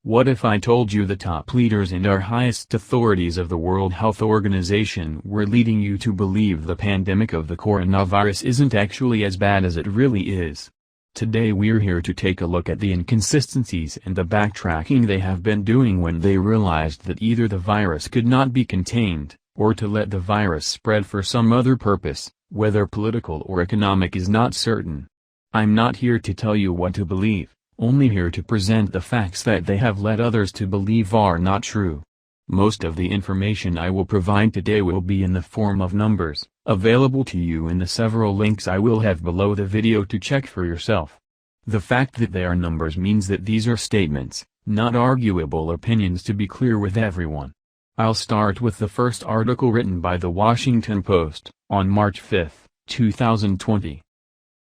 What if I told you the top leaders and our highest authorities of the World Health Organization were leading you to believe the pandemic of the coronavirus isn't actually as bad as it really is? Today we're here to take a look at the inconsistencies and the backtracking they have been doing when they realized that either the virus could not be contained, or to let the virus spread for some other purpose, whether political or economic is not certain. I'm not here to tell you what to believe, only here to present the facts that they have led others to believe are not true. Most of the information I will provide today will be in the form of numbers, available to you in the several links I will have below the video to check for yourself. The fact that they are numbers means that these are statements, not arguable opinions, to be clear with everyone. I'll start with the first article written by The Washington Post, on March 5, 2020.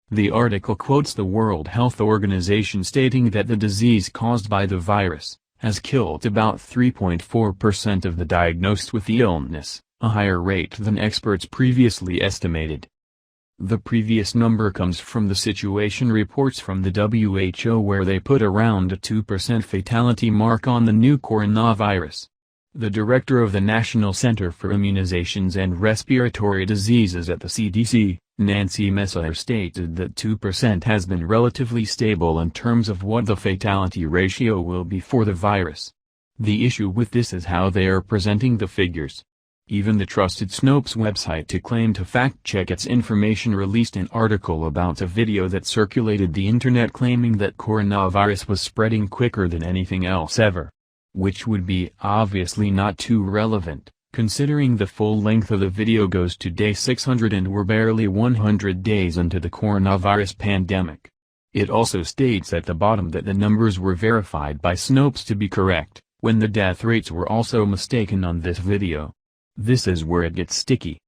The article quotes the World Health Organization stating that the disease caused by the virus has killed about 3.4% of the diagnosed with the illness, a higher rate than experts previously estimated. The previous number comes from the situation reports from the WHO, where they put around a 2% fatality mark on the new coronavirus. The director of the National Center for Immunizations and Respiratory Diseases at the CDC, Nancy Messonnier, stated that 2% has been relatively stable in terms of what the fatality ratio will be for the virus. The issue with this is how they are presenting the figures. Even the trusted Snopes website to claim to fact-check its information released an article about a video that circulated the internet claiming that coronavirus was spreading quicker than anything else ever. Which would be obviously not too relevant, considering the full length of the video goes to day 600 and we're barely 100 days into the coronavirus pandemic. It also states at the bottom that the numbers were verified by Snopes to be correct, when the death rates were also mistaken on this video. This is where it gets sticky.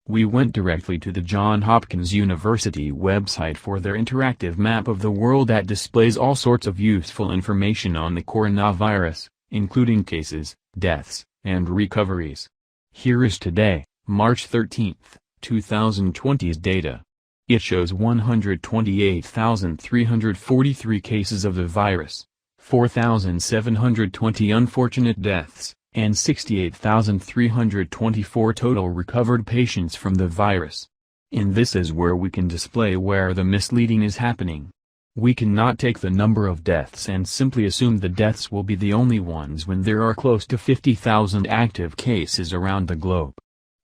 We went directly to the Johns Hopkins University website for their interactive map of the world that displays all sorts of useful information on the coronavirus, including cases, deaths, and recoveries. Here is today, March 13, 2020's data. It shows 128,343 cases of the virus, 4,720 unfortunate deaths, and 68,324 total recovered patients from the virus. And this is where we can display where the misleading is happening. We cannot take the number of deaths and simply assume the deaths will be the only ones when there are close to 50,000 active cases around the globe.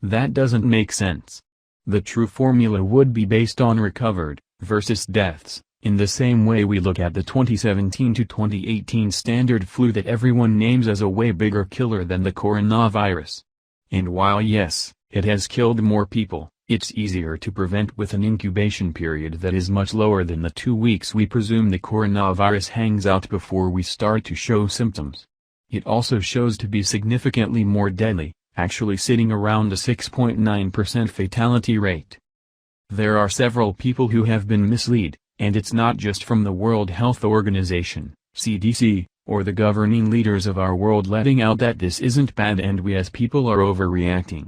That doesn't make sense. The true formula would be based on recovered versus deaths, in the same way we look at the 2017 to 2018 standard flu that everyone names as a way bigger killer than the coronavirus. And while yes, it has killed more people, it's easier to prevent with an incubation period that is much lower than the 2 weeks we presume the coronavirus hangs out before we start to show symptoms. It also shows to be significantly more deadly, actually sitting around a 6.9% fatality rate. There are several people who have been misled, and it's not just from the World Health Organization, CDC, or the governing leaders of our world letting out that this isn't bad and we as people are overreacting.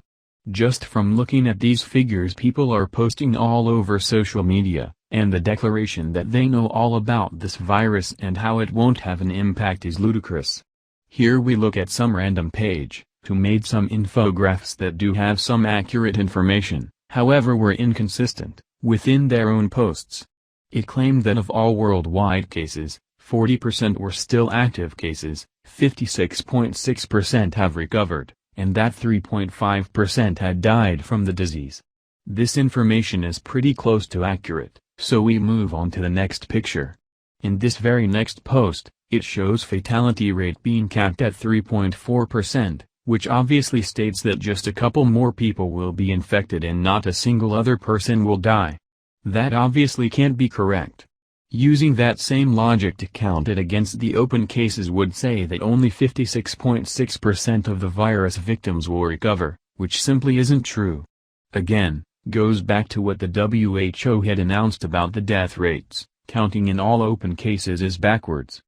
Just from looking at these figures people are posting all over social media, and the declaration that they know all about this virus and how it won't have an impact is ludicrous. Here we look at some random page, who made some infographics that do have some accurate information, however were inconsistent, within their own posts. It claimed that of all worldwide cases, 40% were still active cases, 56.6% have recovered, and that 3.5% had died from the disease. This information is pretty close to accurate, so we move on to the next picture. In this very next post, it shows fatality rate being capped at 3.4%, which obviously states that just a couple more people will be infected and not a single other person will die. That obviously can't be correct. Using that same logic to count it against the open cases would say that only 56.6% of the virus victims will recover, which simply isn't true. Again, goes back to what the WHO had announced about the death rates, counting in all open cases is backwards.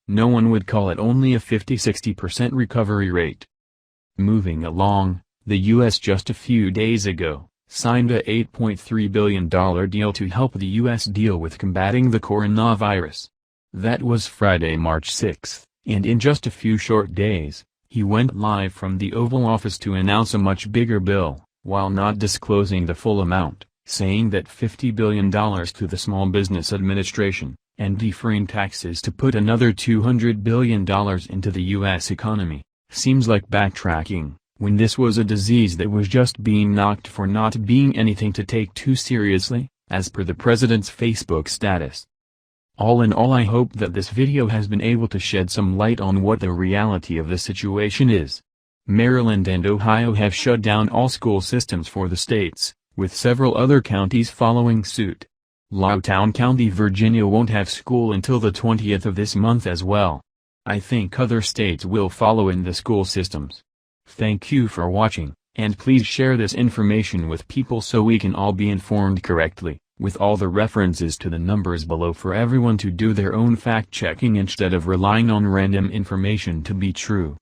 No one would call it only a 50-60% recovery rate. Moving along, the US just a few days ago signed a $8.3 billion deal to help the U.S. deal with combating the coronavirus. That was Friday, March 6, And in just a few short days, he went live from the Oval Office to announce a much bigger bill, while not disclosing the full amount, saying that $50 billion to the Small Business Administration, and deferring taxes to put another $200 billion into the U.S. economy. Seems like backtracking, when this was a disease that was just being knocked for not being anything to take too seriously, as per the president's Facebook status. All in all, I hope that this video has been able to shed some light on what the reality of the situation is. Maryland and Ohio have shut down all school systems for the states, with several other counties following suit. Loudoun County, Virginia won't have school until the 20th of this month as well. I think other states will follow in the school systems. Thank you for watching, and please share this information with people so we can all be informed correctly, with all the references to the numbers below for everyone to do their own fact-checking instead of relying on random information to be true.